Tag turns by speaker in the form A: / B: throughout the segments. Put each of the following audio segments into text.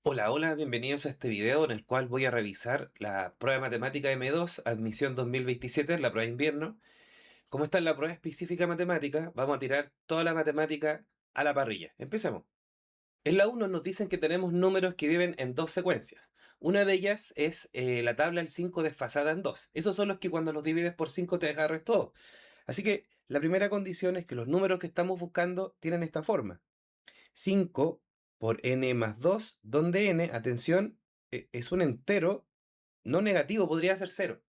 A: Hola, hola, bienvenidos a este video en el cual voy a revisar la prueba de matemática M2, admisión 2027, la prueba de invierno. Como está en la prueba específica de matemática, vamos a tirar toda la matemática a la parrilla. Empecemos. En la 1 nos dicen que tenemos números que viven en dos secuencias. Una de ellas es la tabla del 5 desfasada en 2. Esos son los que cuando los divides por 5 te deja el resto. Así que la primera condición es que los números que estamos buscando tienen esta forma. 5 por n más 2, donde n, atención, es un entero no negativo, podría ser cero,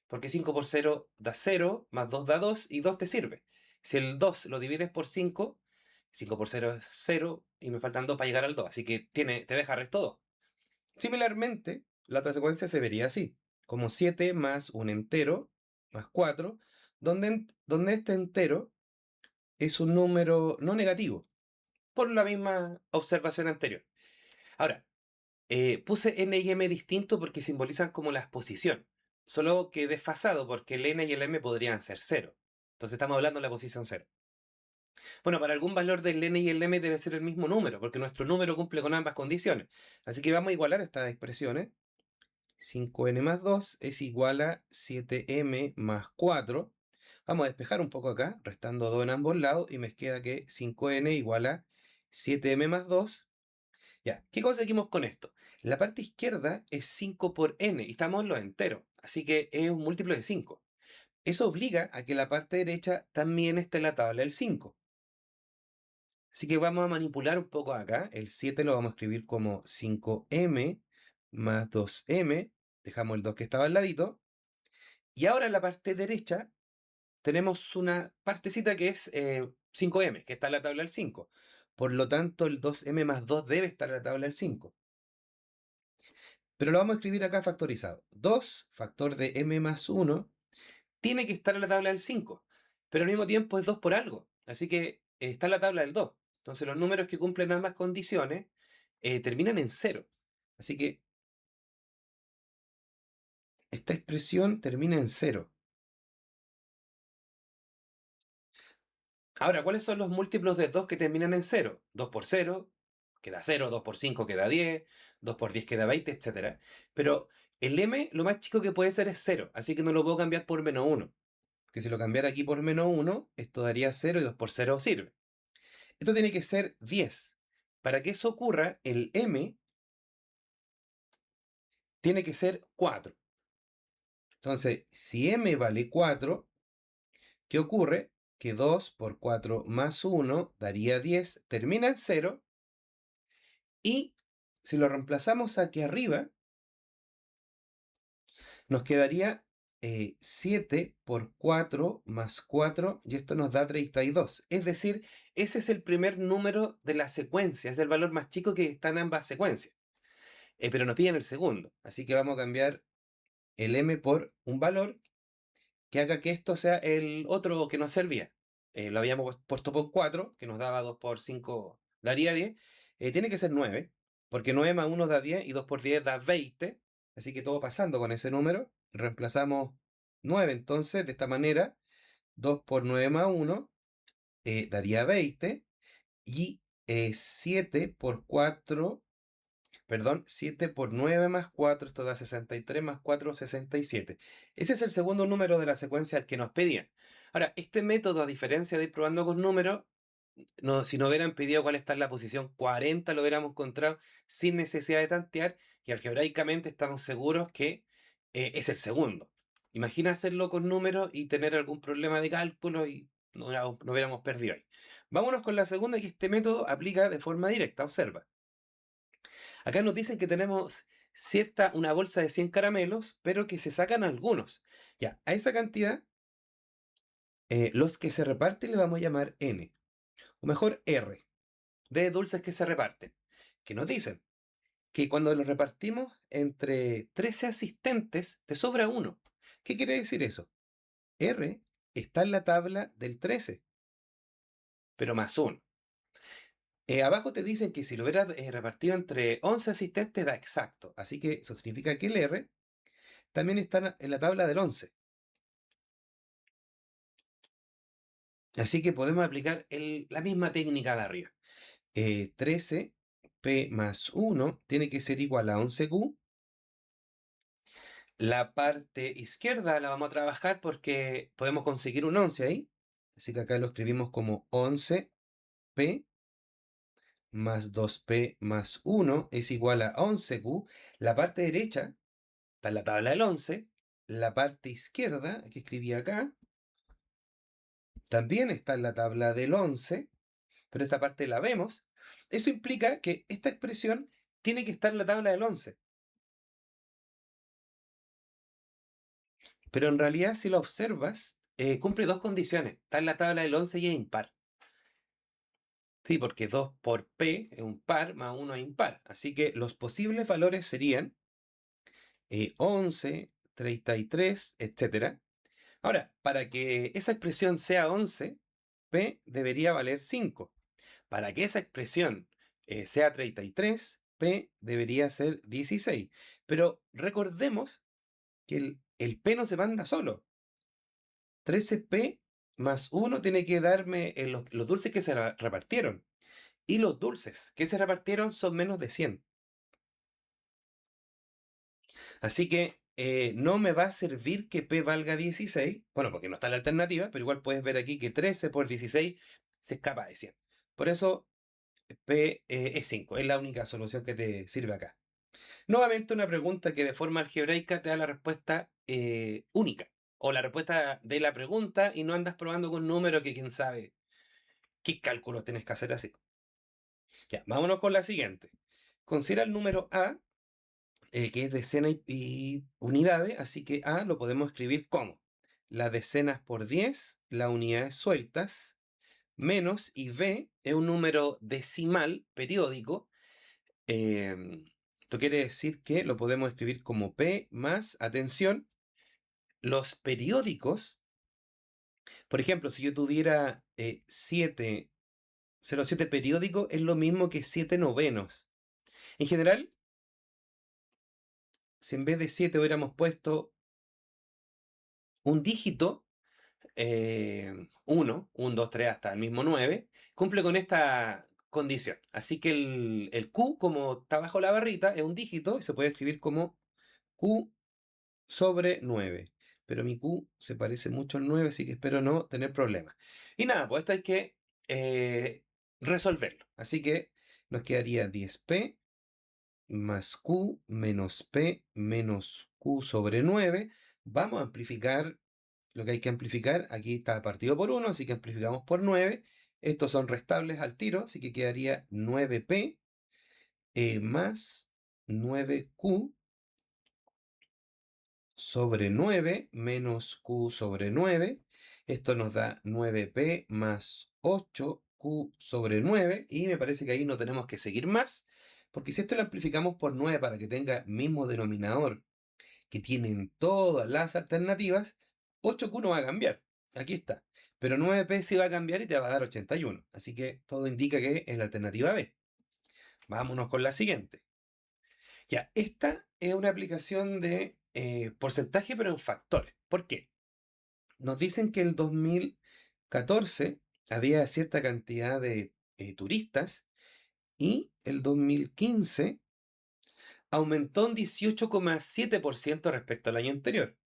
A: porque 5 por cero da cero, más 2 da 2 y 2 te sirve. Si el 2 lo divides por 5, 5 por cero es cero y me faltan 2 para llegar al 2, así que te deja resto 2. Similarmente, la otra secuencia se vería así, como 7 más un entero más 4, donde este entero es un número no negativo, por la misma observación anterior. Ahora, puse n y m distinto porque simbolizan como la posición, solo que desfasado porque el n y el m podrían ser cero. Entonces estamos hablando de la posición cero. Bueno, para algún valor del n y el m debe ser el mismo número, porque nuestro número cumple con ambas condiciones. Así que vamos a igualar estas expresiones. 5n más 2 es igual a 7m más 4. Vamos a despejar un poco acá, restando 2 en ambos lados, y me queda que 5n igual a 7m más 2. Ya, ¿qué conseguimos con esto? La parte izquierda es 5 por n y estamos en los enteros, así que es un múltiplo de 5. Eso obliga a que la parte derecha también esté en la tabla del 5. Así que vamos a manipular un poco acá. El 7 lo vamos a escribir como 5m más 2m. Dejamos el 2 que estaba al ladito. Y ahora en la parte derecha tenemos una partecita que es 5m, que está en la tabla del 5. Por lo tanto, el 2m más 2 debe estar en la tabla del 5. Pero lo vamos a escribir acá factorizado. 2 factor de m más 1 tiene que estar en la tabla del 5, pero al mismo tiempo es 2 por algo. Así que está en la tabla del 2. Entonces los números que cumplen ambas condiciones terminan en 0. Así que esta expresión termina en 0. Ahora, ¿cuáles son los múltiplos de 2 que terminan en 0? 2 por 0 queda 0, 2 por 5 queda 10, 2 por 10 queda 20, etc. Pero el m lo más chico que puede ser es 0, así que no lo puedo cambiar por menos 1. Que si lo cambiara aquí por menos 1, esto daría 0 y 2 por 0 sirve. Esto tiene que ser 10. Para que eso ocurra, el m tiene que ser 4. Entonces, si m vale 4, ¿qué ocurre? Que 2 por 4 más 1 daría 10, termina en 0, y si lo reemplazamos aquí arriba, nos quedaría 7 por 4 más 4, y esto nos da 32. Es decir, ese es el primer número de la secuencia, es el valor más chico que está en ambas secuencias. Pero nos piden el segundo, así que vamos a cambiar el m por un valor que haga que esto sea el otro que nos servía. Lo habíamos puesto por 4, que nos daba 2 por 5, daría 10. Tiene que ser 9, porque 9 más 1 da 10 y 2 por 10 da 20. Así que todo pasando con ese número, reemplazamos 9. Entonces, de esta manera, 2 por 9 más 1 daría 20. Y 7 por 4, perdón, 7 por 9 más 4, esto da 63 más 4, 67. Ese es el segundo número de la secuencia al que nos pedían. Ahora, este método, a diferencia de ir probando con números, no, si nos hubieran pedido cuál está en la posición 40, lo hubiéramos encontrado sin necesidad de tantear, y algebraicamente estamos seguros que es el segundo. Imagina hacerlo con números y tener algún problema de cálculo y no hubiéramos perdido ahí. Vámonos con la segunda, que este método aplica de forma directa. Observa. Acá nos dicen que tenemos una bolsa de 100 caramelos, pero que se sacan algunos. Ya, a esa cantidad, los que se reparten le vamos a llamar N, o mejor R, de dulces que se reparten. Que nos dicen que cuando los repartimos entre 13 asistentes, te sobra uno. ¿Qué quiere decir eso? R está en la tabla del 13, pero más 1. Abajo te dicen que si lo hubieras repartido entre 11 asistentes da exacto. Así que eso significa que el R también está en la tabla del 11. Así que podemos aplicar la misma técnica de arriba. 13 P más 1 tiene que ser igual a 11Q. La parte izquierda la vamos a trabajar porque podemos conseguir un 11 ahí. Así que acá lo escribimos como 11P más 2P más 1 es igual a 11Q. La parte derecha está en la tabla del 11. La parte izquierda, que escribí acá, también está en la tabla del 11, pero esta parte la vemos. Eso implica que esta expresión tiene que estar en la tabla del 11. Pero en realidad, si lo observas, cumple dos condiciones. Está en la tabla del 11 y es impar. Sí, porque 2 por P es un par, más 1 es impar. Así que los posibles valores serían 11, 33, etc. Ahora, para que esa expresión sea 11, P debería valer 5. Para que esa expresión sea 33, P debería ser 16. Pero recordemos que el P no se manda solo. 13P más 1 tiene que darme los dulces que se repartieron. Y los dulces que se repartieron son menos de 100. Así que no me va a servir que P valga 16. Bueno, porque no está la alternativa, pero igual puedes ver aquí que 13 por 16 se escapa de 100. Por eso P es 5. Es la única solución que te sirve acá. Nuevamente una pregunta que de forma algebraica te da la respuesta única. O la respuesta de la pregunta y no andas probando con números que quién sabe qué cálculos tienes que hacer así. Ya, vámonos con la siguiente. Considera el número A, que es decena y unidades, así que A lo podemos escribir como las decenas por 10, las unidades sueltas, menos, y B es un número decimal periódico. Esto quiere decir que lo podemos escribir como P más, atención, los periódicos. Por ejemplo, si yo tuviera 7, 0,7 periódico, es lo mismo que 7 novenos. En general, si en vez de 7 hubiéramos puesto un dígito, 1, 1, 2, 3 hasta el mismo 9, cumple con esta condición. Así que el Q, como está bajo la barrita, es un dígito y se puede escribir como Q sobre 9. Pero mi Q se parece mucho al 9, así que espero no tener problemas. Y nada, pues esto hay que resolverlo. Así que nos quedaría 10P más Q menos P menos Q sobre 9. Vamos a amplificar lo que hay que amplificar. Aquí está partido por 1, así que amplificamos por 9. Estos son restables al tiro, así que quedaría 9P más 9Q sobre 9 menos Q sobre 9. Esto nos da 9P más 8Q sobre 9. Y me parece que ahí no tenemos que seguir más, porque si esto lo amplificamos por 9 para que tenga mismo denominador que tienen todas las alternativas, 8Q no va a cambiar. Aquí está. Pero 9P sí va a cambiar y te va a dar 81. Así que todo indica que es la alternativa B. Vámonos con la siguiente. Ya, esta es una aplicación de porcentaje, pero en factores. ¿Por qué? Nos dicen que el 2014 había cierta cantidad de turistas y el 2015 aumentó un 18,7% respecto al año anterior.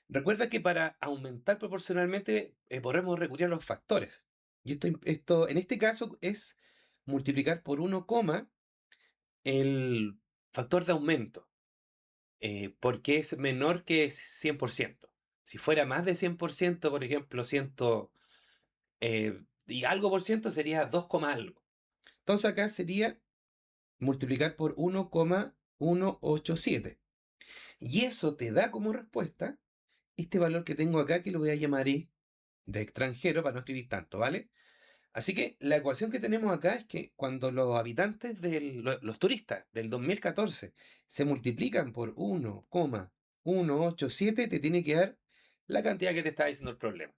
A: Recuerda que para aumentar proporcionalmente podemos recurrir a los factores. Y esto en este caso es multiplicar por 1, el factor de aumento. Porque es menor que 100%. Si fuera más de 100%, por ejemplo, 100 y algo por ciento, sería 2, algo. Entonces acá sería multiplicar por 1,187. Y eso te da como respuesta este valor que tengo acá, que lo voy a llamar I de extranjero para no escribir tanto, ¿vale? Así que la ecuación que tenemos acá es que cuando los habitantes los turistas del 2014 se multiplican por 1,187, te tiene que dar la cantidad que te está diciendo el problema.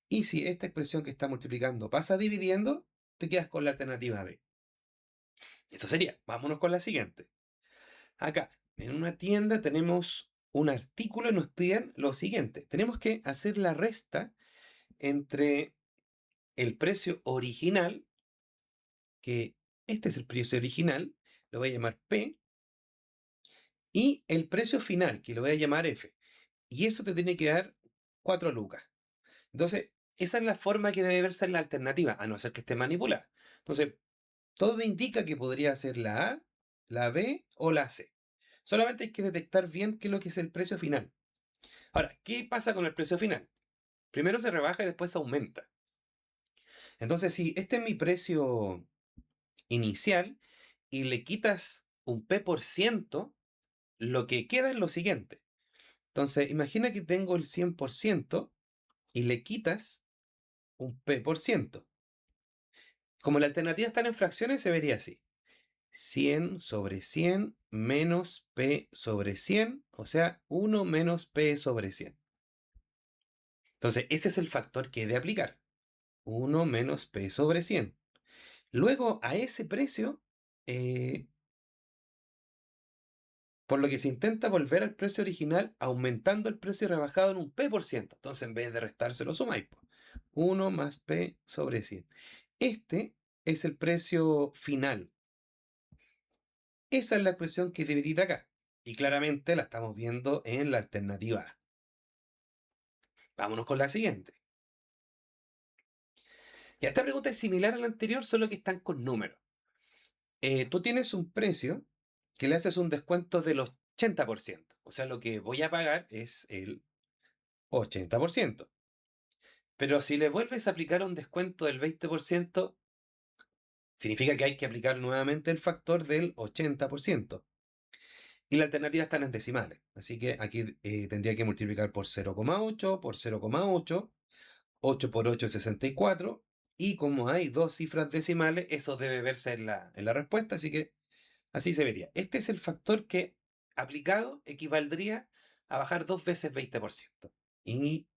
A: Y si esta expresión que está multiplicando pasa dividiendo, te quedas con la alternativa B. Eso sería. Vámonos con la siguiente. Acá, en una tienda tenemos un artículo y nos piden lo siguiente. Tenemos que hacer la resta entre el precio original, que este es el precio original, lo voy a llamar P, y el precio final, que lo voy a llamar F. Y eso te tiene que dar 4 lucas. Entonces, esa es la forma que debe verse en la alternativa, a no ser que esté manipulada. Entonces, todo indica que podría ser la A, la B o la C. Solamente hay que detectar bien qué es lo que es el precio final. Ahora, ¿qué pasa con el precio final? Primero se rebaja y después se aumenta. Entonces, si este es mi precio inicial y le quitas un P por ciento, lo que queda es lo siguiente. Entonces, imagina que tengo el 100% y le quitas un P por ciento. Como la alternativa está en fracciones, se vería así. 100 sobre 100 menos P sobre 100, o sea, 1 menos P sobre 100. Entonces, ese es el factor que he de aplicar. 1 menos P sobre 100. Luego, a ese precio, eh, por lo que se intenta volver al precio original aumentando el precio rebajado en un P por ciento. Entonces, en vez de restárselo, sumáis. 1 más P sobre 100. Este es el precio final. Esa es la expresión que debería ir acá. Y claramente la estamos viendo en la alternativa A. Vámonos con la siguiente. Y esta pregunta es similar a la anterior, solo que están con números. Tú tienes un precio que le haces un descuento del 80%. O sea, lo que voy a pagar es el 80%. Pero si le vuelves a aplicar un descuento del 20%, significa que hay que aplicar nuevamente el factor del 80%. Y la alternativa están en decimales. Así que aquí tendría que multiplicar por 0,8, por 0,8, 8 por 8 es 64. Y como hay dos cifras decimales, eso debe verse en la respuesta. Así que así se vería. Este es el factor que aplicado equivaldría a bajar dos veces 20%. Y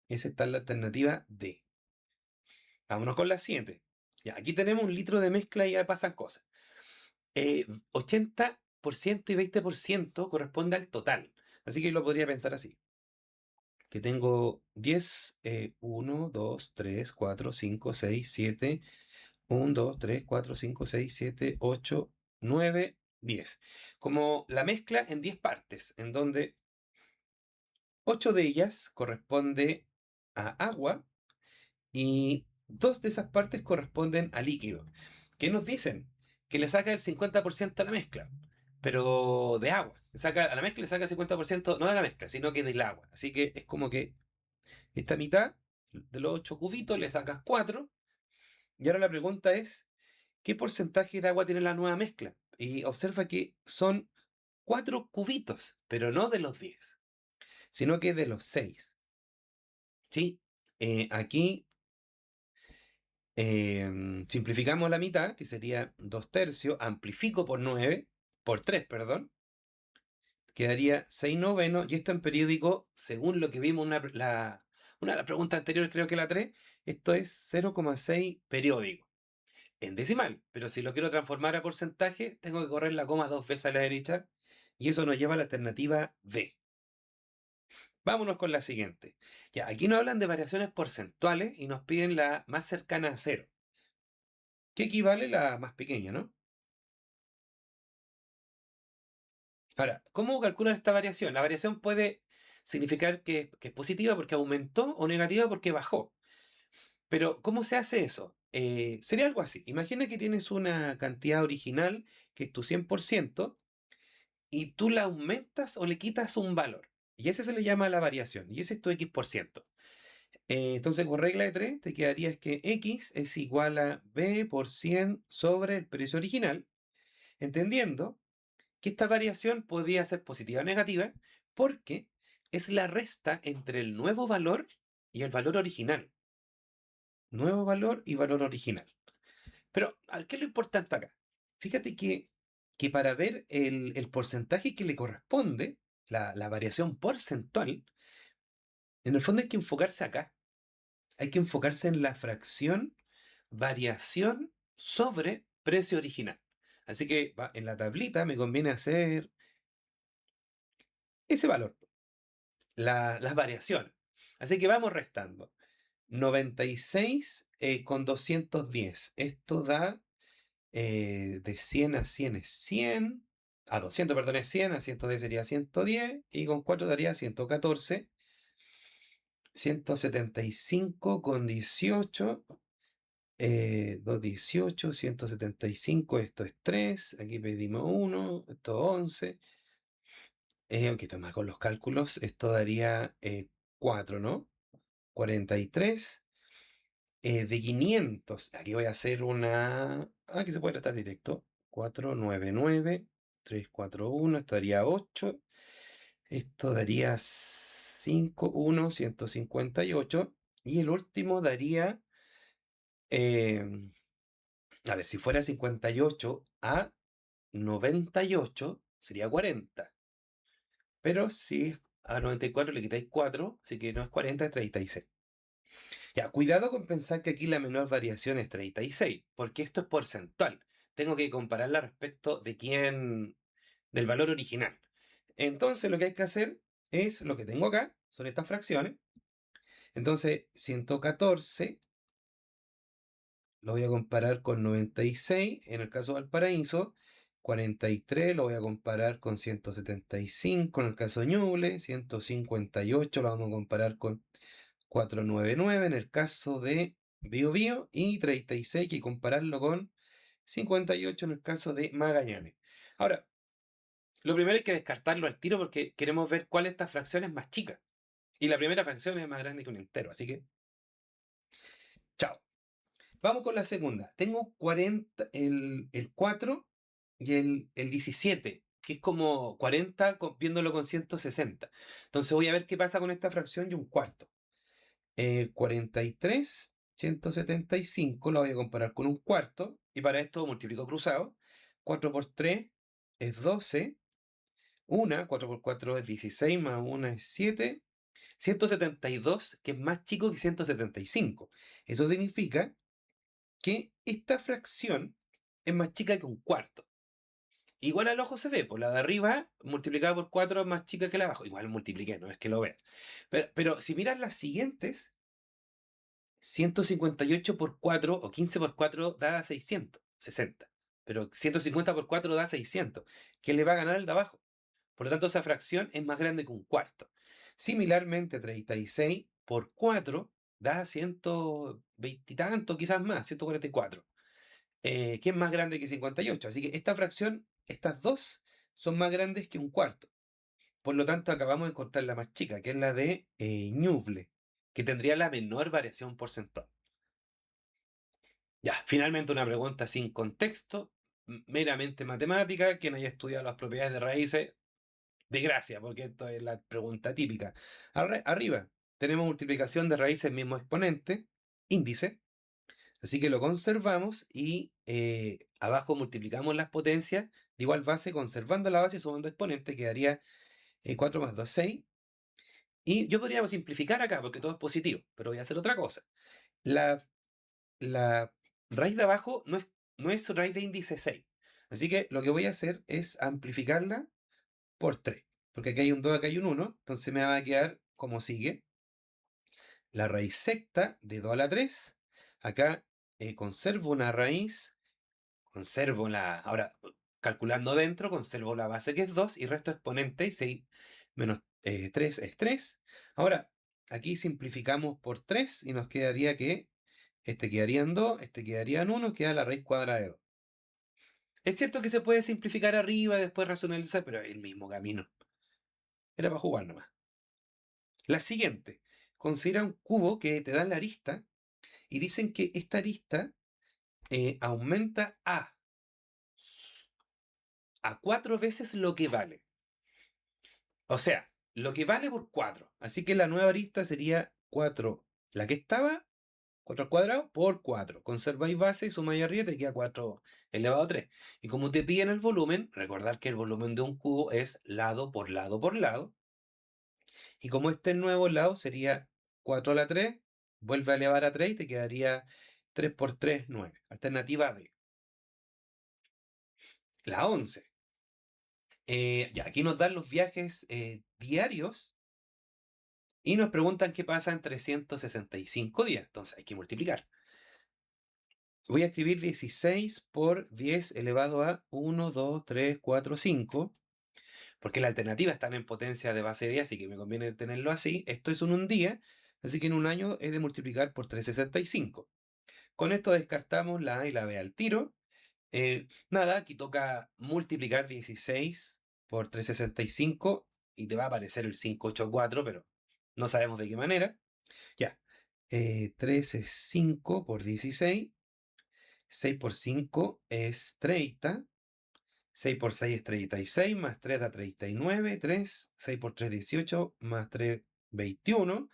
A: esa está en la alternativa D. Vámonos con la siguiente. Ya, aquí tenemos un litro de mezcla y ya pasan cosas. 80% y 20% corresponde al total. Así que lo podría pensar así. Que tengo 10, 1, 2, 3, 4, 5, 6, 7, 1, 2, 3, 4, 5, 6, 7, 8, 9, 10. Como la mezcla en 10 partes, en donde 8 de ellas corresponde a agua y 2 de esas partes corresponden a líquido. ¿Qué nos dicen? Que le saca el 50% a la mezcla, pero de agua. A la mezcla le saca el 50% no de la mezcla, sino que del agua. Así que es como que esta mitad de los 8 cubitos le sacas 4. Y ahora la pregunta es, ¿qué porcentaje de agua tiene la nueva mezcla? Y observa que son 4 cubitos, pero no de los 10, sino que de los 6. ¿Sí? Aquí simplificamos la mitad, que sería 2 tercios, amplifico por 9, por 3, perdón, quedaría 6 novenos, y esto en periódico, según lo que vimos una de las preguntas anteriores, creo que la 3, esto es 0,6 periódico, en decimal, pero si lo quiero transformar a porcentaje, tengo que correr la coma 2 veces a la derecha, y eso nos lleva a la alternativa D. Vámonos con la siguiente. Ya, aquí nos hablan de variaciones porcentuales y nos piden la más cercana a cero, que equivale a la más pequeña, ¿no? Ahora, ¿cómo calculan esta variación? La variación puede significar que es positiva porque aumentó o negativa porque bajó. Pero, ¿cómo se hace eso? Sería algo así. Imagina que tienes una cantidad original que es tu 100% y tú la aumentas o le quitas un valor. Y ese se le llama la variación. Y ese es tu X%. Entonces, por regla de 3, te quedaría que X es igual a B por 100 sobre el precio original, entendiendo que esta variación podría ser positiva o negativa porque es la resta entre el nuevo valor y el valor original. Nuevo valor y valor original. Pero, ¿qué es lo importante acá? Fíjate que para ver el porcentaje que le corresponde, la variación porcentual, en el fondo hay que enfocarse acá. Hay que enfocarse en la fracción variación sobre precio original. Así que en la tablita me conviene hacer ese valor, las variaciones. Así que vamos restando. 96 con 210. Esto da De 100 a 100 es 100. A 200, perdón, es 100. A 110 sería 110. Y con 4 daría 114. 175 con 18. 218, 175. Esto es 3. Aquí pedimos 1. Esto es 11. Aunque esto más con los cálculos. Esto daría 4, ¿no? 43. De 500, aquí voy a hacer una... Aquí se puede tratar directo. 499, 341, esto daría 8. Esto daría 5, 1, 158. Y el último daría... a ver, si fuera 58 a 98, sería 40. Pero si a 94 le quitáis 4, así que no es 40, es 36. Ya, cuidado con pensar que aquí la menor variación es 36, porque esto es porcentual. Tengo que compararla respecto de del valor original. Entonces lo que hay que hacer es lo que tengo acá, son estas fracciones. Entonces 114 lo voy a comparar con 96 en el caso de Valparaíso. 43 lo voy a comparar con 175 en el caso de Ñuble. 158 lo vamos a comparar con 499 en el caso de Biobío y 36 hay que compararlo con 58 en el caso de Magallanes. Ahora, lo primero hay que descartarlo al tiro porque queremos ver cuál de estas fracciones es más chica. Y la primera fracción es más grande que un entero, así que chao. Vamos con la segunda. Tengo 40, el 4 y el 17, que es como 40 viéndolo con 160. Entonces voy a ver qué pasa con esta fracción y un cuarto. 43, 175 lo voy a comparar con un cuarto. Y para esto multiplico cruzado. 4 por 3 es 12. 4 por 4 es 16, más 1 es 7. 172, que es más chico que 175. Eso significa que esta fracción es más chica que un cuarto. Igual al ojo se ve, pues la de arriba multiplicada por 4 es más chica que la de abajo. Igual multipliqué, no es que lo vean. Pero si miras las siguientes, 158 por 4 o 15 por 4 da 660. Pero 150 por 4 da 600. ¿Qué le va a ganar el de abajo? Por lo tanto, esa fracción es más grande que un cuarto. Similarmente, 36 por 4 da 120 y tanto, quizás más, 144. Que es más grande que 58. Así que esta fracción, estas dos, son más grandes que un cuarto. Por lo tanto, acabamos de encontrar la más chica, que es la de Ñuble, que tendría la menor variación porcentual. Ya, finalmente una pregunta sin contexto, meramente matemática. Quien haya estudiado las propiedades de raíces, de gracia, porque esto es la pregunta típica. Arriba tenemos multiplicación de raíces mismo exponente, índice, así que lo conservamos y abajo multiplicamos las potencias de igual base, conservando la base y sumando exponente, quedaría 4 más 2, 6. Y yo podría simplificar acá, porque todo es positivo, pero voy a hacer otra cosa. La la raíz de abajo no es raíz de índice 6. Así que lo que voy a hacer es amplificarla por 3. Porque aquí hay un 2, acá hay un 1. Entonces me va a quedar como sigue. La raíz secta de 2 a la 3. Acá conservo una raíz. Conservo la... Ahora, calculando dentro, conservo la base que es 2 y resto exponente. Y 6 menos 3 es 3. Ahora, aquí simplificamos por 3 y nos quedaría que este quedaría en 2, este quedaría en 1, queda la raíz cuadrada de 2. Es cierto que se puede simplificar arriba y después racionalizar, pero es el mismo camino. Era para jugar nomás. La siguiente. Considera un cubo que te dan la arista y dicen que esta arista aumenta a 4 veces lo que vale. O sea, lo que vale por 4. Así que la nueva arista sería 4. La que estaba 4 al cuadrado por 4. Conserváis base y sumáis arriba, te queda 4 elevado a 3. Y como te piden el volumen, recordar que el volumen de un cubo es lado por lado por lado. Y como este nuevo lado sería 4 a la 3, vuelve a elevar a 3 y te quedaría 3 por 3, 9. Alternativa D. La 11. Ya aquí nos dan los viajes diarios y nos preguntan qué pasa en 365 días. Entonces hay que multiplicar. voy a escribir 16 por 10 elevado a 1, 2, 3, 4, 5, porque las alternativas están en potencia de base 10, así que me conviene tenerlo así. Esto es en un día, así que en un año he de multiplicar por 365. Con esto descartamos la A y la B al tiro. Nada, aquí toca multiplicar 16 por 365 y te va a aparecer el 584, pero no sabemos de qué manera. Ya, 3 es 5 por 16, 6 por 5 es 30, 6 por 6 es 36, más 3 da 39, 3, 6 por 3 18, más 3 21.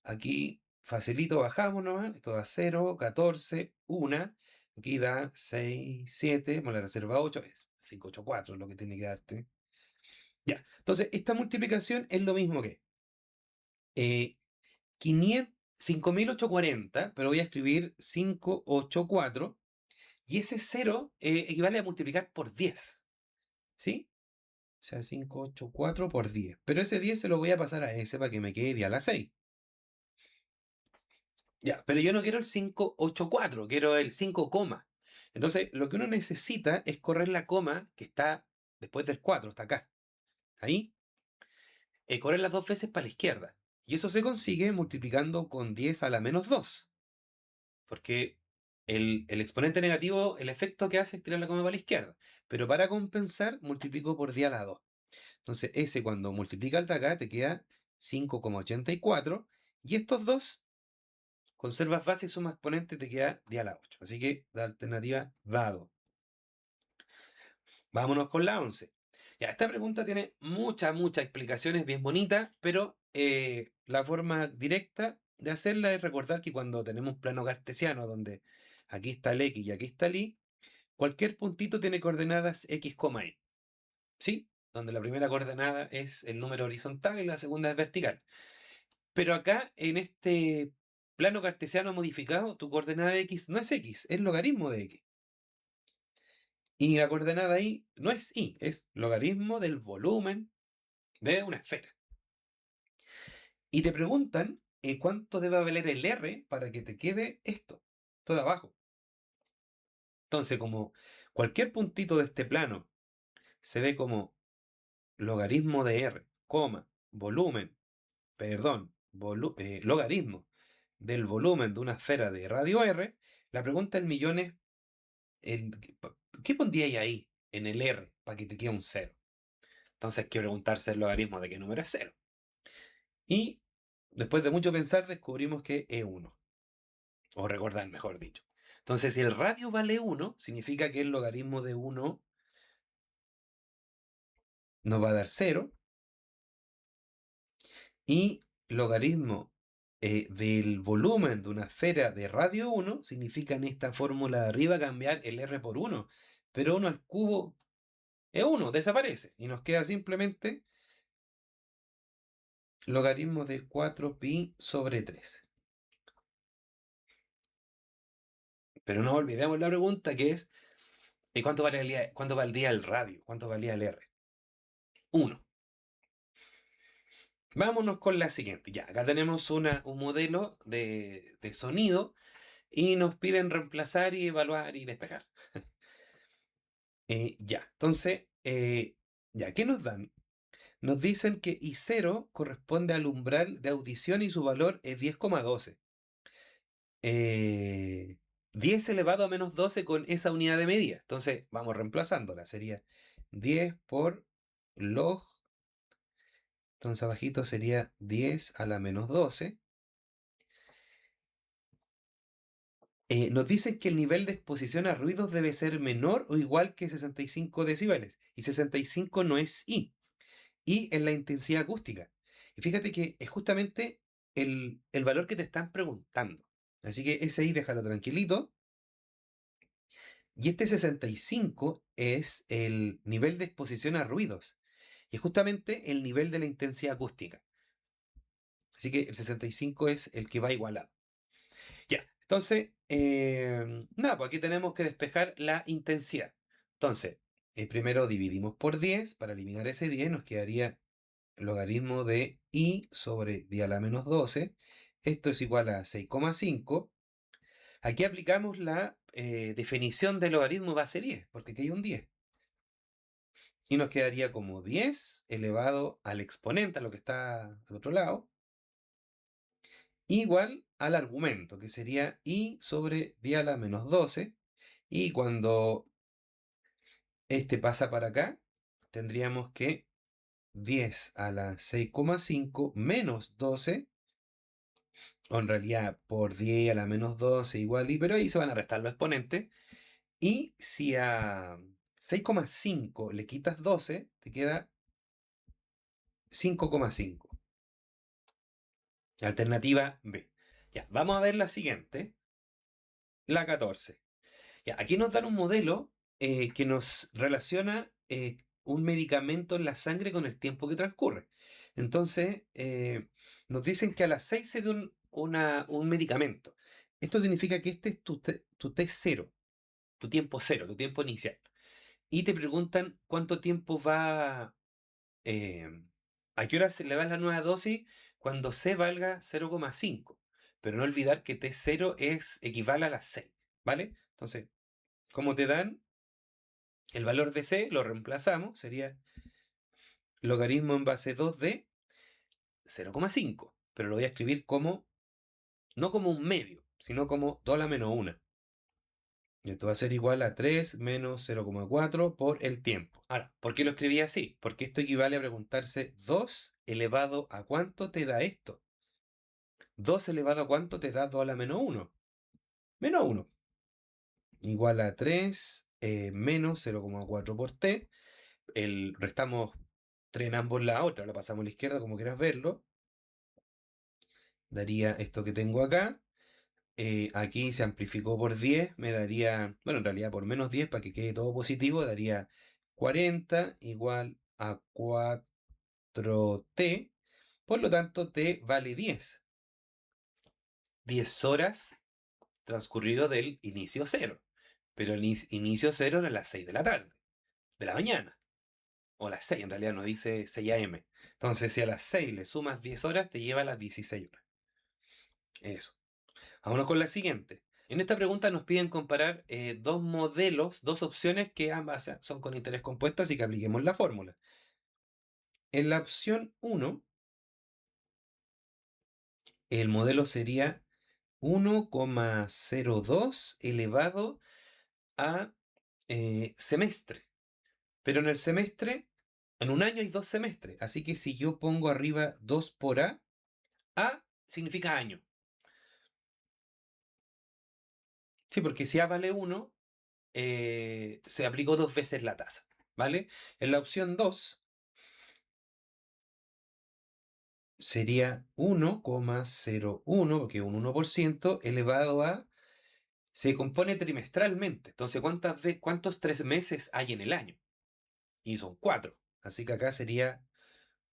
A: Aquí facilito, bajamos nomás, esto da 0, 14, 1, aquí da 6, 7, más la reserva 8, es 584 lo que tiene que darte. Ya, entonces esta multiplicación es lo mismo que 5840, pero voy a escribir 584, y ese 0 equivale a multiplicar por 10, ¿sí? O sea, 584 por 10. Pero ese 10 se lo voy a pasar a ese para que me quede a la 6. Ya, pero yo no quiero el 584, quiero el 5 coma. Entonces, lo que uno necesita es correr la coma que está después del 4, está acá. Ahí, correr las dos veces para la izquierda. Y eso se consigue multiplicando con 10 a la menos 2. Porque el exponente negativo, el efecto que hace es tirar la coma para la izquierda. Pero para compensar, multiplico por 10 a la 2. Entonces, ese cuando multiplica el de acá te queda 5,84. Y estos dos, conservas base y suma exponente, te queda 10 a la 8. Así que la alternativa dado. Vámonos con la 11. Ya, esta pregunta tiene muchas explicaciones bien bonitas, pero la forma directa de hacerla es recordar que cuando tenemos un plano cartesiano donde aquí está el X y aquí está el Y, cualquier puntito tiene coordenadas X, Y. ¿Sí? Donde la primera coordenada es el número horizontal y la segunda es vertical. Pero acá, en este plano cartesiano modificado, tu coordenada de X no es X, es logaritmo de X. Y la coordenada Y no es Y, es logaritmo del volumen de una esfera. Y te preguntan cuánto debe valer el R para que te quede esto, todo abajo. Entonces, como cualquier puntito de este plano se ve como logaritmo de R, volumen, logaritmo del volumen de una esfera de radio R, la pregunta del millón es, ¿qué pondría ahí en el R para que te quede un 0? Entonces hay que preguntarse el logaritmo de qué número es 0. Y después de mucho pensar descubrimos que es 1. O recordar, mejor dicho. Entonces, si el radio vale 1, significa que el logaritmo de 1 nos va a dar 0. Y logaritmo del volumen de una esfera de radio 1 significa en esta fórmula de arriba cambiar el R por 1. Pero 1 al cubo es 1, desaparece. Y nos queda simplemente logaritmo de 4pi sobre 3. Pero no olvidemos la pregunta que es, ¿cuánto valdría el radio? ¿Cuánto valía el R? 1. Vámonos con la siguiente. Ya, acá tenemos un modelo de sonido y nos piden reemplazar y evaluar y despejar. Ya, entonces, ya, ¿qué nos dan? Nos dicen que I0 corresponde al umbral de audición y su valor es 10,12. 10 elevado a menos 12 con esa unidad de medida. Entonces, vamos reemplazándola. Sería 10 por log. Entonces, abajito sería 10 a la menos 12. Nos dicen que el nivel de exposición a ruidos debe ser menor o igual que 65 decibeles. Y 65 no es I. I es la intensidad acústica. Y fíjate que es justamente el valor que te están preguntando. Así que ese I déjalo tranquilito. Y este 65 es el nivel de exposición a ruidos. Y es justamente el nivel de la intensidad acústica. Así que el 65 es el que va igualado. Ya, entonces, nada, pues aquí tenemos que despejar la intensidad. Entonces, primero dividimos por 10, para eliminar ese 10 nos quedaría logaritmo de I sobre 10 a la menos 12. Esto es igual a 6,5. Aquí aplicamos la definición del logaritmo base 10, porque aquí hay un 10. Y nos quedaría como 10 elevado al exponente, a lo que está al otro lado, igual al argumento, que sería i sobre 10 a la menos 12. Y cuando este pasa para acá, tendríamos que 10 a la 6,5 menos 12, o en realidad por 10 a la menos 12 igual, pero ahí se van a restar los exponentes. Y si a 6,5 le quitas 12, te queda 5,5. Alternativa B. Ya, vamos a ver la siguiente, la 14. Ya, aquí nos dan un modelo que nos relaciona un medicamento en la sangre con el tiempo que transcurre. Entonces, nos dicen que a las 6 se da un medicamento. Esto significa que este es tu T0, tu tiempo cero, tu tiempo inicial. Y te preguntan cuánto tiempo va, eh, a qué hora se le das la nueva dosis cuando C valga 0,5. Pero no olvidar que T0 equivale a las 6, ¿vale? Entonces, como te dan el valor de C, lo reemplazamos, sería logaritmo en base 2 de 0,5. Pero lo voy a escribir como, no como un medio, sino como 2 a la menos 1. Esto va a ser igual a 3 menos 0,4 por el tiempo. Ahora, ¿por qué lo escribí así? Porque esto equivale a preguntarse 2 elevado a cuánto te da esto. 2 elevado a cuánto te da 2 a la menos 1. Menos 1. Igual a 3 menos 0,4 por t. Restamos 3 en ambos lados, otra lo pasamos a la izquierda como quieras verlo. Daría esto que tengo acá. Aquí se amplificó por 10, me daría, bueno, en realidad por menos 10 para que quede todo positivo, daría 40 igual a 4t. Por lo tanto, t vale 10. 10 horas transcurrido del inicio cero. Pero el inicio cero era a las 6 de la tarde, de la mañana. O a las 6, en realidad no dice 6 a.m. Entonces, si a las 6 le sumas 10 horas, te lleva a las 16 horas. Eso. Vámonos con la siguiente. En esta pregunta nos piden comparar dos modelos, dos opciones que ambas son con interés compuesto, así que apliquemos la fórmula. En la opción 1, el modelo sería 1,02 elevado a semestre. Pero en el semestre, en un año hay 2 semestres. Así que si yo pongo arriba 2 por A significa año. Sí, porque si A vale 1, se aplicó 2 veces la tasa, ¿vale? En la opción 2 sería 1,01, porque es un 1%, elevado a... Se compone trimestralmente. Entonces, ¿cuántos 3 meses hay en el año? Y son 4. Así que acá sería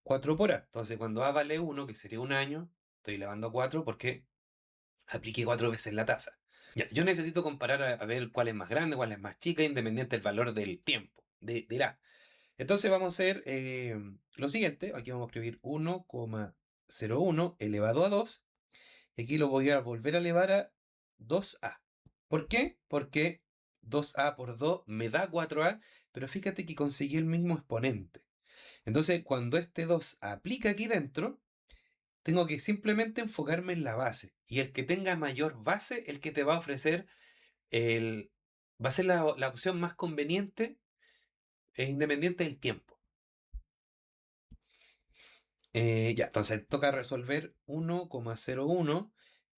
A: 4 por A. Entonces, cuando A vale 1, que sería un año, estoy elevando a 4 porque apliqué 4 veces la tasa. Ya, yo necesito comparar a ver cuál es más grande, cuál es más chica, independiente del valor del tiempo, del A. Entonces vamos a hacer lo siguiente. Aquí vamos a escribir 1,01 elevado a 2. Y aquí lo voy a volver a elevar a 2a. ¿Por qué? Porque 2a por 2 me da 4a, pero fíjate que conseguí el mismo exponente. Entonces, cuando este 2 aplica aquí dentro, tengo que simplemente enfocarme en la base. Y el que tenga mayor base, el que te va a ofrecer va a ser la opción más conveniente e independiente del tiempo. Ya, entonces toca resolver 1,01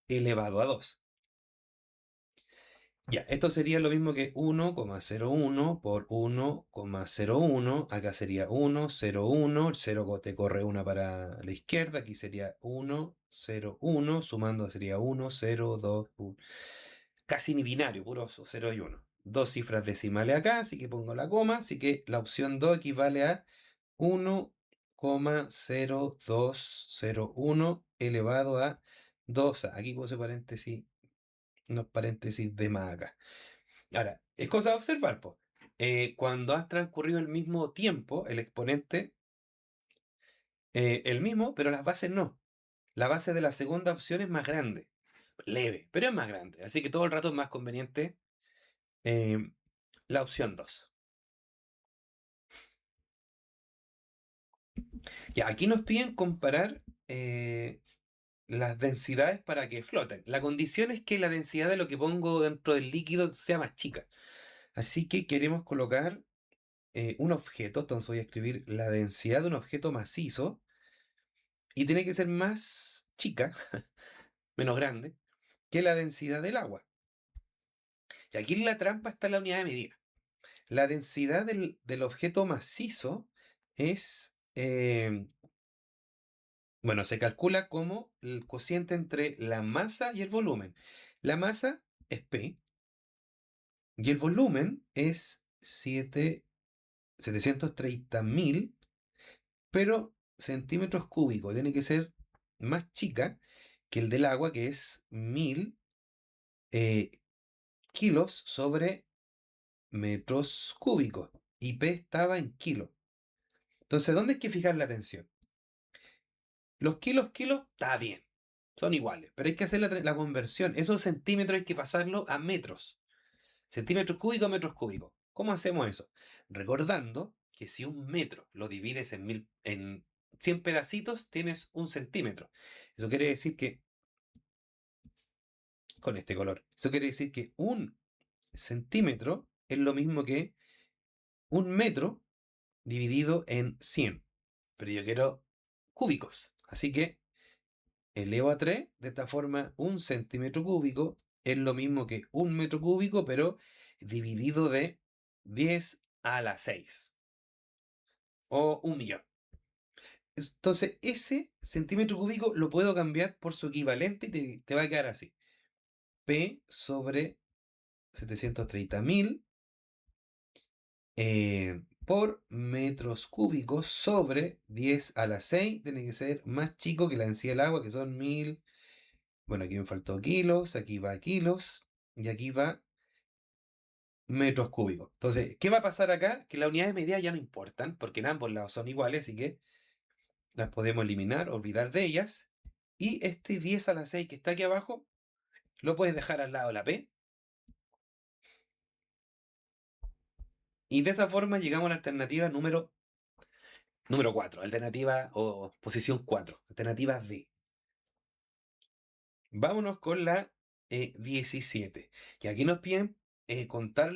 A: elevado a 2. Ya, esto sería lo mismo que 1,01 por 1,01. Acá sería 1, 0, 1. El 0 te corre una para la izquierda. Aquí sería 1, 0, 1. Sumando sería 1, 0, 2, 1. Casi ni binario, puro 0 y 1. Dos cifras decimales acá, así que pongo la coma. Así que la opción 2 equivale a 1,0201 elevado a 2. Aquí puse paréntesis, unos paréntesis de más acá. Ahora, es cosa de observar, pues. Cuando has transcurrido el mismo tiempo, el exponente, el mismo, pero las bases no. La base de la segunda opción es más grande. Leve, pero es más grande. Así que todo el rato es más conveniente La opción 2. Ya, aquí nos piden comparar las densidades para que floten. La condición es que la densidad de lo que pongo dentro del líquido sea más chica. Así que queremos colocar un objeto, entonces voy a escribir la densidad de un objeto macizo y tiene que ser más chica, menos grande, que la densidad del agua. Y aquí en la trampa está la unidad de medida. La densidad del objeto macizo es, bueno, se calcula como el cociente entre la masa y el volumen. La masa es P y el volumen es 730.000, pero centímetros cúbicos. Tiene que ser más chica que el del agua, que es 1000 kilos sobre metros cúbicos. Y P estaba en kilo. Entonces, ¿dónde hay que fijar la atención? Los kilos, está bien. Son iguales. Pero hay que hacer la conversión. Esos centímetros hay que pasarlo a metros. Centímetros cúbicos, metros cúbicos. ¿Cómo hacemos eso? Recordando que si un metro lo divides en 100 pedacitos, tienes un centímetro. Eso quiere decir que, con este color, eso quiere decir que un centímetro es lo mismo que un metro dividido en 100. Pero yo quiero cúbicos. Así que elevo a 3, de esta forma un centímetro cúbico es lo mismo que un metro cúbico, pero dividido de 10 a la 6. O 1.000.000. Entonces, ese centímetro cúbico lo puedo cambiar por su equivalente y te va a quedar así. P sobre 730.000 por metros cúbicos sobre 10 a la 6. Tiene que ser más chico que la densidad del agua, que son 1000. Bueno, aquí me faltó kilos, aquí va kilos y aquí va metros cúbicos. Entonces, ¿qué va a pasar acá? Que las unidades de medida ya no importan, porque en ambos lados son iguales, así que las podemos eliminar, olvidar de ellas. Y este 10 a la 6 que está aquí abajo, lo puedes dejar al lado de la P. Y de esa forma llegamos a la alternativa número 4, alternativa o posición 4, alternativa D. Vámonos con la 17. Y aquí nos piden contar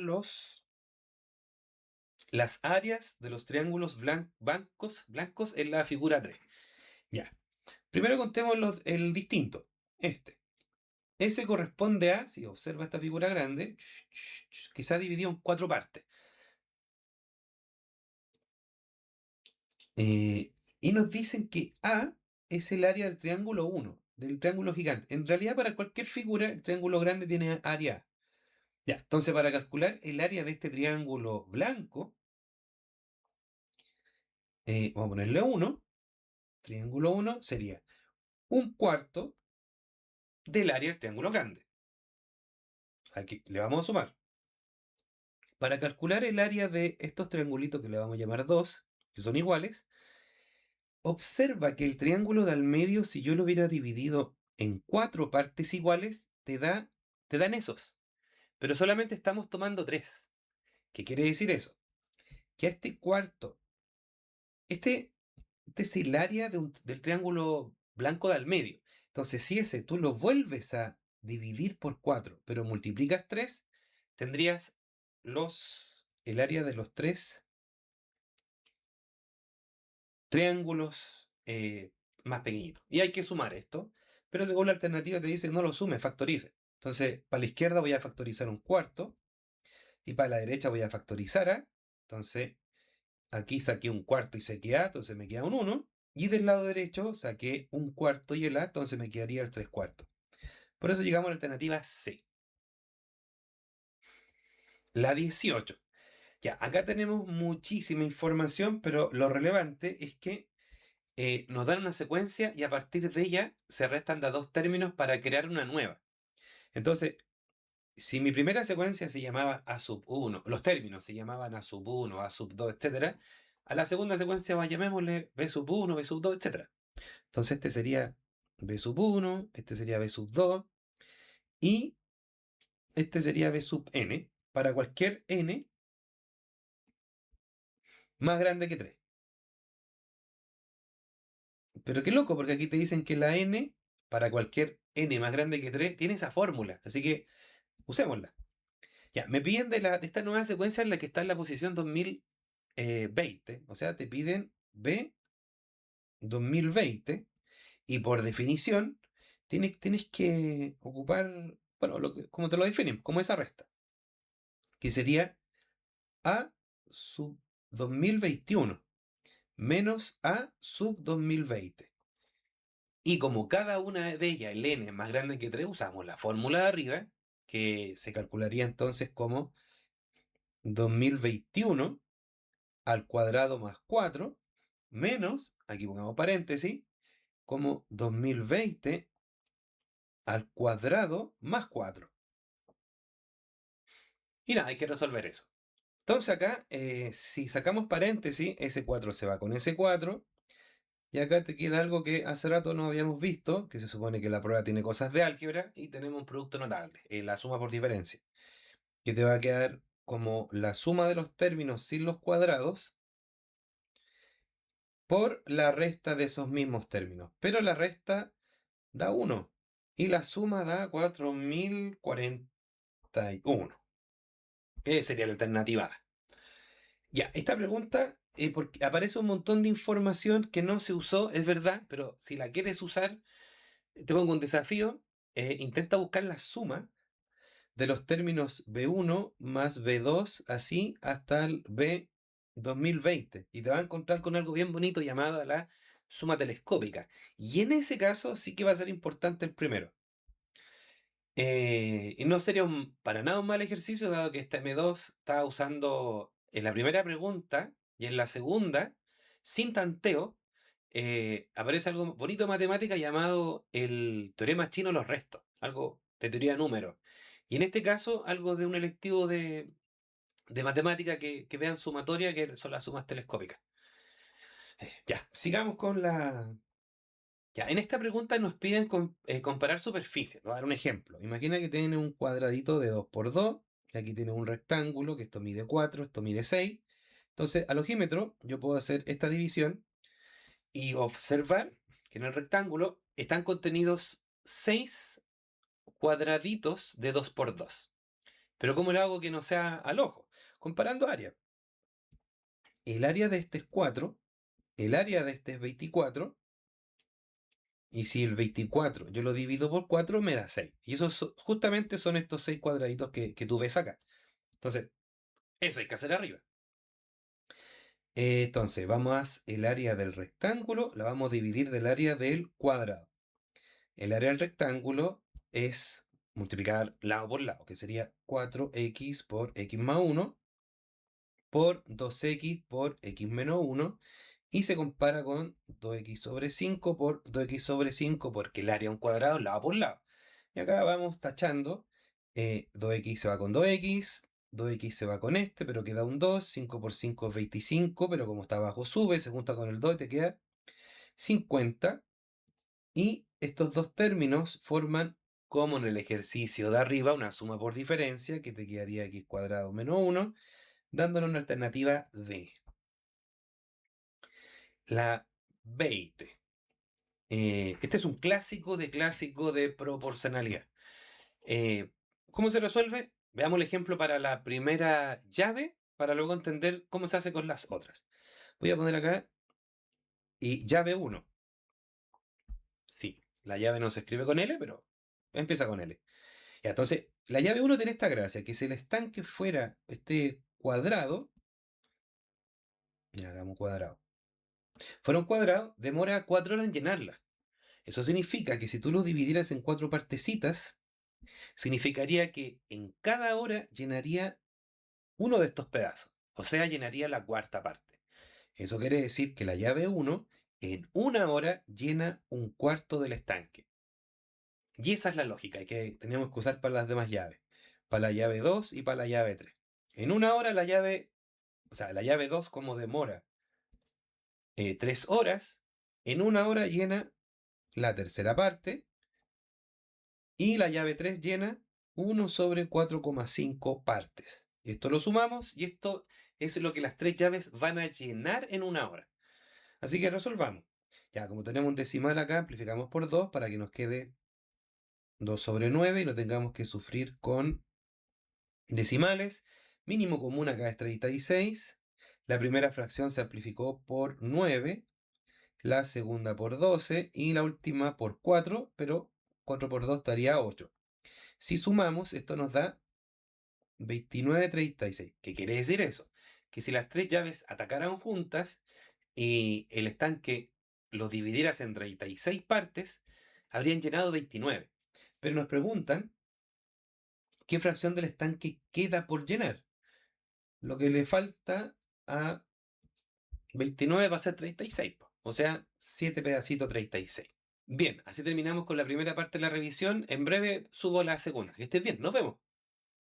A: las áreas de los triángulos blancos en la figura 3. Ya. Primero contemos el distinto. Ese corresponde a, si observa esta figura grande, que se ha dividido en 4 partes. Y nos dicen que A es el área del triángulo 1, del triángulo gigante. En realidad, para cualquier figura, el triángulo grande tiene área A. Ya, entonces para calcular el área de este triángulo blanco, vamos a ponerle 1. Triángulo 1 sería un cuarto del área del triángulo grande. Aquí le vamos a sumar. Para calcular el área de estos triangulitos que le vamos a llamar 2, que son iguales, observa que el triángulo de al medio, si yo lo hubiera dividido en 4 partes iguales, te dan esos. Pero solamente estamos tomando 3. ¿Qué quiere decir eso? Que a este cuarto, este es el área del triángulo blanco de al medio. Entonces, si ese tú lo vuelves a dividir por 4, pero multiplicas 3, tendrías el área de los 3 triángulos más pequeñitos. Y hay que sumar esto, pero según la alternativa te dice no lo sume, factorice. Entonces, para la izquierda voy a factorizar un cuarto y para la derecha voy a factorizar a. Entonces, aquí saqué un cuarto y saqué a, entonces me queda un 1. Y del lado derecho saqué un cuarto y el a, entonces me quedaría el 3 cuartos. Por eso llegamos a la alternativa C. La 18. Ya, acá tenemos muchísima información, pero lo relevante es que nos dan una secuencia y a partir de ella se restan de 2 términos para crear una nueva. Entonces, si mi primera secuencia se llamaba A sub 1, los términos se llamaban A sub 1, A sub 2, etc., a la segunda secuencia llamémosle B sub 1, B sub 2, etc. Entonces este sería B sub 1, este sería B sub 2 y este sería B sub n. para cualquier n más grande que 3. Pero qué loco, porque aquí te dicen que la n, para cualquier n más grande que 3, tiene esa fórmula. Así que usémosla. Ya, me piden de esta nueva secuencia en la que está en la posición 2020. O sea, te piden B 2020. Y por definición, tienes que ocupar, bueno, como te lo definen, como esa resta. Que sería A sub 2021 menos A sub 2020. Y como cada una de ellas, el n es más grande que 3, usamos la fórmula de arriba, que se calcularía entonces como 2021 al cuadrado más 4, menos, aquí pongamos paréntesis, como 2020 al cuadrado más 4. Y nada, hay que resolver eso. Entonces acá, si sacamos paréntesis, ese 4 se va con ese 4. Y acá te queda algo que hace rato no habíamos visto, que se supone que la prueba tiene cosas de álgebra, y tenemos un producto notable, la suma por diferencia, que te va a quedar como la suma de los términos sin los cuadrados por la resta de esos mismos términos. Pero la resta da 1 y la suma da 4041, que sería la alternativa A. Ya, esta pregunta, porque aparece un montón de información que no se usó, es verdad, pero si la quieres usar, te pongo un desafío. Intenta buscar la suma de los términos B1 más B2, así hasta el B 2020. Y te vas a encontrar con algo bien bonito llamado la suma telescópica. Y en ese caso sí que va a ser importante el primero. Y no sería para nada un mal ejercicio, dado que esta M2 está usando en la primera pregunta y en la segunda, sin tanteo, aparece algo bonito de matemática llamado el teorema chino de los restos, algo de teoría de números. Y en este caso, algo de un electivo de matemática que vean sumatoria, que son las sumas telescópicas. Ya, sigamos con la, ya, en esta pregunta nos piden comparar superficies. Voy a dar un ejemplo. Imagina que tiene un cuadradito de 2 por 2. Y aquí tiene un rectángulo, que esto mide 4, esto mide 6. Entonces, al ojímetro, yo puedo hacer esta división y observar que en el rectángulo están contenidos 6 cuadraditos de 2 por 2. Pero ¿cómo lo hago que no sea al ojo? Comparando áreas. El área de este es 4, el área de este es 24. Y si el 24 yo lo divido por 4, me da 6. Y esos justamente son estos 6 cuadraditos que tú ves acá. Entonces, eso hay que hacer arriba. Entonces, vamos a el área del rectángulo, la vamos a dividir del área del cuadrado. El área del rectángulo es multiplicar lado por lado, que sería 4x por x más 1 por 2x por x menos 1. Y se compara con 2x sobre 5 por 2x sobre 5, porque el área es un cuadrado lado por lado. Y acá vamos tachando. 2x se va con 2x, 2x se va con este, pero queda un 2, 5 por 5 es 25, pero como está abajo sube, se junta con el 2 y te queda 50. Y estos dos términos forman, como en el ejercicio de arriba, una suma por diferencia, que te quedaría x cuadrado menos 1, dándole una alternativa D. La 20. Este es un clásico de proporcionalidad. ¿Cómo se resuelve? Veamos el ejemplo para la primera llave, para luego entender cómo se hace con las otras. Voy a poner acá, y llave 1. Sí, la llave no se escribe con L, pero empieza con L. Ya, entonces, la llave 1 tiene esta gracia, que si el estanque fuera este cuadrado, ya hagamos cuadrado, fuera un cuadrado, demora 4 horas en llenarla. Eso significa que si tú lo dividieras en 4 partecitas, significaría que en cada hora llenaría uno de estos pedazos, o sea, llenaría la cuarta parte. Eso quiere decir que la llave 1 en una hora llena un cuarto del estanque. Y esa es la lógica que tenemos que usar para las demás llaves, para la llave 2 y para la llave 3. En una hora la llave 2, como demora 3 horas, en una hora llena la tercera parte, y la llave 3 llena 1 sobre 4,5 partes. Esto lo sumamos y esto es lo que las tres llaves van a llenar en una hora. Así que resolvamos. Ya, como tenemos un decimal acá, amplificamos por 2 para que nos quede 2 sobre 9 y no tengamos que sufrir con decimales. Mínimo común acá es 36. La primera fracción se amplificó por 9, la segunda por 12 y la última por 4, pero 4 por 2 daría 8. Si sumamos, esto nos da 29,36. ¿Qué quiere decir eso? Que si las tres llaves atacaran juntas y el estanque lo dividieras en 36 partes, habrían llenado 29. Pero nos preguntan qué fracción del estanque queda por llenar. Lo que le falta a 29 va a ser 36, po. O sea, 7 pedacitos 36. Bien, así terminamos con la primera parte de la revisión. En breve subo la segunda. Que estés bien, nos vemos.